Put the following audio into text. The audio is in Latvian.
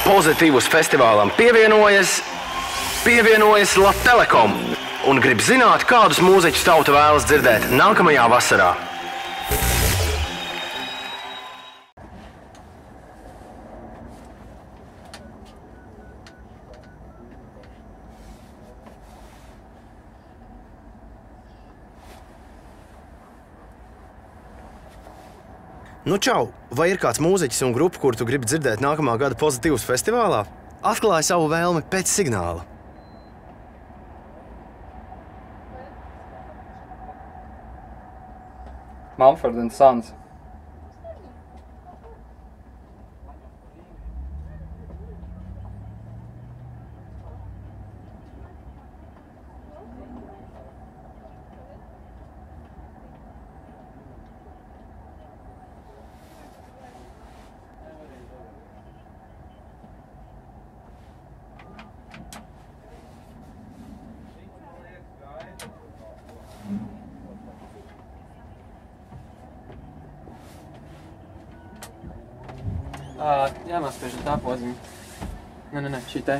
Pozitīvus festivālam pievienojas Latelekom un grib zināt, kādus mūziķus tauta vēlas dzirdēt nākamajā vasarā. Nu čau, vai ir kāds mūziķis un grupa, kuru tu gribi dzirdēt nākamā gada Pozitīvus festivālā? Atklāj savu vēlmi pēc signāla. Mumford & Sons. Jānospiež tā poziņa. Nē, šī te.